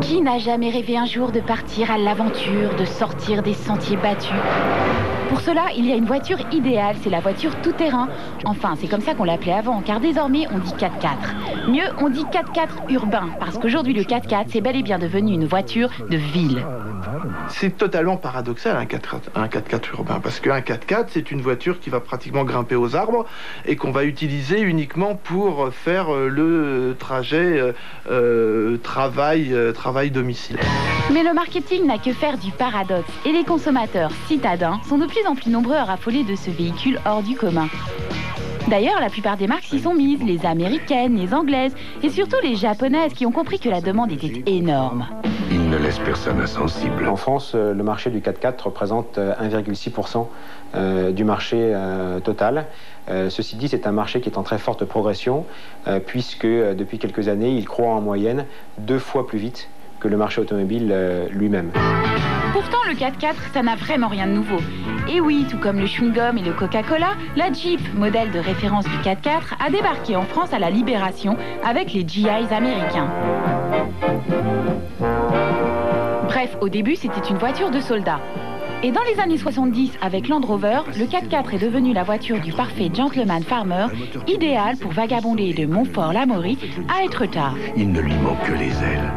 Qui n'a jamais rêvé un jour de partir à l'aventure, de sortir des sentiers battus? Pour cela, il y a une voiture idéale, c'est la voiture tout-terrain. Enfin, c'est comme ça qu'on l'appelait avant, car désormais, on dit 4x4. Mieux, on dit 4x4 urbain, parce qu'aujourd'hui, le 4x4, c'est bel et bien devenu une voiture de ville. C'est totalement paradoxal, un 4x4 urbain, parce qu'un 4x4, c'est une voiture qui va pratiquement grimper aux arbres et qu'on va utiliser uniquement pour faire le trajet travail-domicile. Mais le marketing n'a que faire du paradoxe, et les consommateurs citadins sont de plus en plus nombreux à raffoler de ce véhicule hors du commun. D'ailleurs, la plupart des marques s'y sont mises, les américaines, les anglaises et surtout les japonaises qui ont compris que la demande était énorme. Il ne laisse personne insensible. En France, le marché du 4x4 représente 1,6% du marché total. Ceci dit, c'est un marché qui est en très forte progression puisque depuis quelques années, il croît en moyenne 2 fois plus vite que le marché automobile lui-même. Pourtant, le 4x4, ça n'a vraiment rien de nouveau. Et oui, tout comme le chewing-gum et le Coca-Cola, la Jeep, modèle de référence du 4x4, a débarqué en France à la Libération avec les GIs américains. Bref, au début, c'était une voiture de soldats. Et dans les années 70, avec Land Rover, le 4x4 est devenu la voiture du parfait gentleman farmer, idéal pour vagabonder de Montfort-l'Amaury à Étretat. Il ne lui manque que les ailes.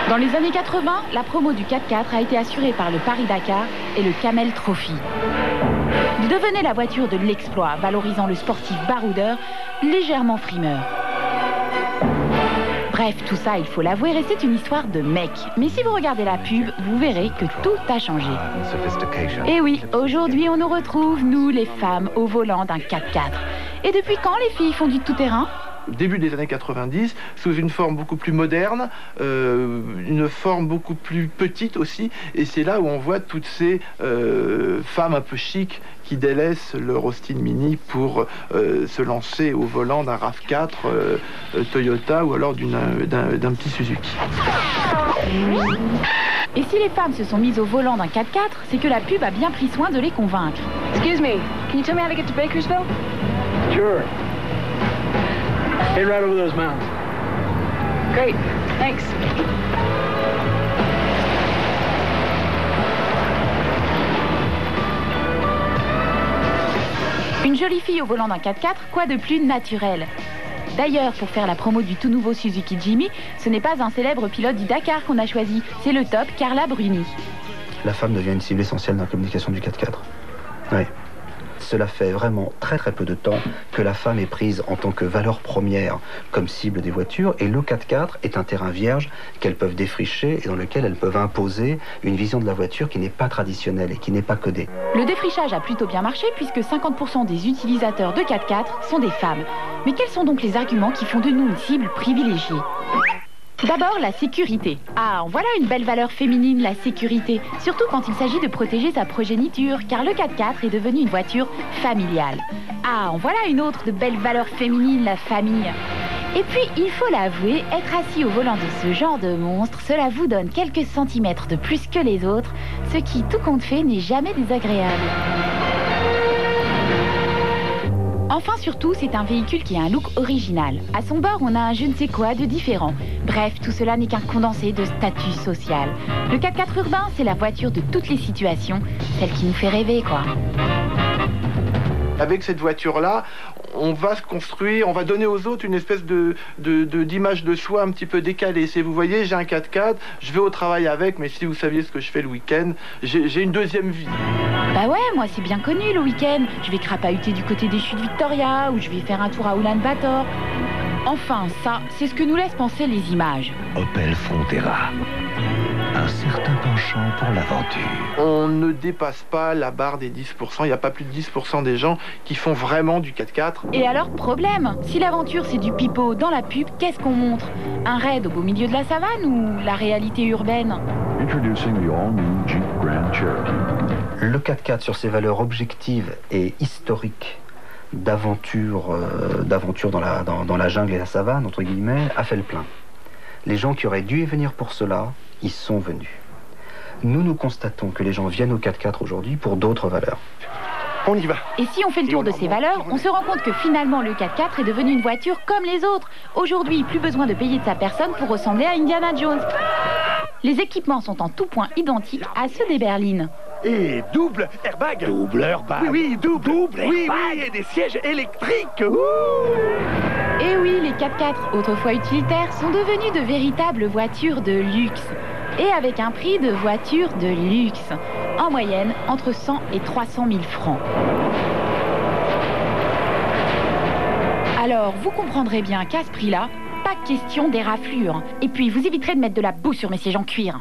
Dans les années 80, la promo du 4x4 a été assurée par le Paris-Dakar et le Camel Trophy. Devenait la voiture de l'exploit, valorisant le sportif baroudeur, légèrement frimeur. Bref, tout ça, il faut l'avouer, restait une histoire de mec. Mais si vous regardez la pub, vous verrez que tout a changé. Et oui, aujourd'hui, on nous retrouve, nous, les femmes, au volant d'un 4x4. Et depuis quand les filles font du tout-terrain ? Début des années 90, sous une forme beaucoup plus moderne, une forme beaucoup plus petite aussi, et c'est là où on voit toutes ces femmes un peu chic qui délaissent leur Austin Mini pour se lancer au volant d'un RAV4 Toyota ou alors d'un petit Suzuki. Et si les femmes se sont mises au volant d'un 4x4, c'est que la pub a bien pris soin de les convaincre. Excuse me, can you tell me how to get to Bakersville? Sure. Head right over those mountains. Great, thanks. Une jolie fille au volant d'un 4x4, quoi de plus naturel? D'ailleurs, pour faire la promo du tout nouveau Suzuki Jimmy, ce n'est pas un célèbre pilote du Dakar qu'on a choisi, c'est le top Carla Bruni. La femme devient une cible essentielle dans la communication du 4x4. Oui. Cela fait vraiment très peu de temps que la femme est prise en tant que valeur première comme cible des voitures, et le 4x4 est un terrain vierge qu'elles peuvent défricher et dans lequel elles peuvent imposer une vision de la voiture qui n'est pas traditionnelle et qui n'est pas codée. Le défrichage a plutôt bien marché puisque 50% des utilisateurs de 4x4 sont des femmes. Mais quels sont donc les arguments qui font de nous une cible privilégiée ? D'abord, la sécurité. Ah, voilà une belle valeur féminine, la sécurité. Surtout quand il s'agit de protéger sa progéniture, car le 4x4 est devenu une voiture familiale. Ah, en voilà une autre de belle valeur féminine, la famille. Et puis, il faut l'avouer, être assis au volant de ce genre de monstre, cela vous donne quelques centimètres de plus que les autres, ce qui, tout compte fait, n'est jamais désagréable. Enfin, surtout, c'est un véhicule qui a un look original. À son bord, on a un je ne sais quoi de différent. Bref, tout cela n'est qu'un condensé de statut social. Le 4x4 urbain, c'est la voiture de toutes les situations, celle qui nous fait rêver, quoi. Avec cette voiture-là, on va se construire, on va donner aux autres une espèce d'image de soi un petit peu décalée. Si vous voyez, j'ai un 4x4, je vais au travail avec, mais si vous saviez ce que je fais le week-end, j'ai une deuxième vie. Bah ouais, moi c'est bien connu le week-end. Je vais crapahuter du côté des chutes Victoria, ou je vais faire un tour à Ulaanbaatar. Enfin, ça, c'est ce que nous laissent penser les images. Opel Frontera. Un certain penchant pour l'aventure. On ne dépasse pas la barre des 10%. Il n'y a pas plus de 10% des gens qui font vraiment du 4x4. Et alors, problème, si l'aventure c'est du pipeau dans la pub, qu'est-ce qu'on montre? Un raid au beau milieu de la savane ou la réalité urbaine? Introducing the all-new Jeep Grand Cherokee. Le 4x4 sur ses valeurs objectives et historiques d'aventure dans la jungle et la savane, entre guillemets, a fait le plein. Les gens qui auraient dû y venir pour cela, y sont venus. Nous constatons que les gens viennent au 4x4 aujourd'hui pour d'autres valeurs. On y va. Et si on fait le tour de ces valeurs, on se rend compte que finalement le 4x4 est devenu une voiture comme les autres. Aujourd'hui, plus besoin de payer de sa personne pour ressembler à Indiana Jones. Les équipements sont en tout point identiques à ceux des berlines. Et double airbag. Double airbag. Oui, oui, double airbag. Oui, et des sièges électriques. Et oui, les 4x4, autrefois utilitaires, sont devenus de véritables voitures de luxe. Et avec un prix de voiture de luxe. En moyenne, entre 100 et 300 000 francs. Alors, vous comprendrez bien qu'à ce prix-là, pas question d'éraflure. Et puis, vous éviterez de mettre de la boue sur mes sièges en cuir.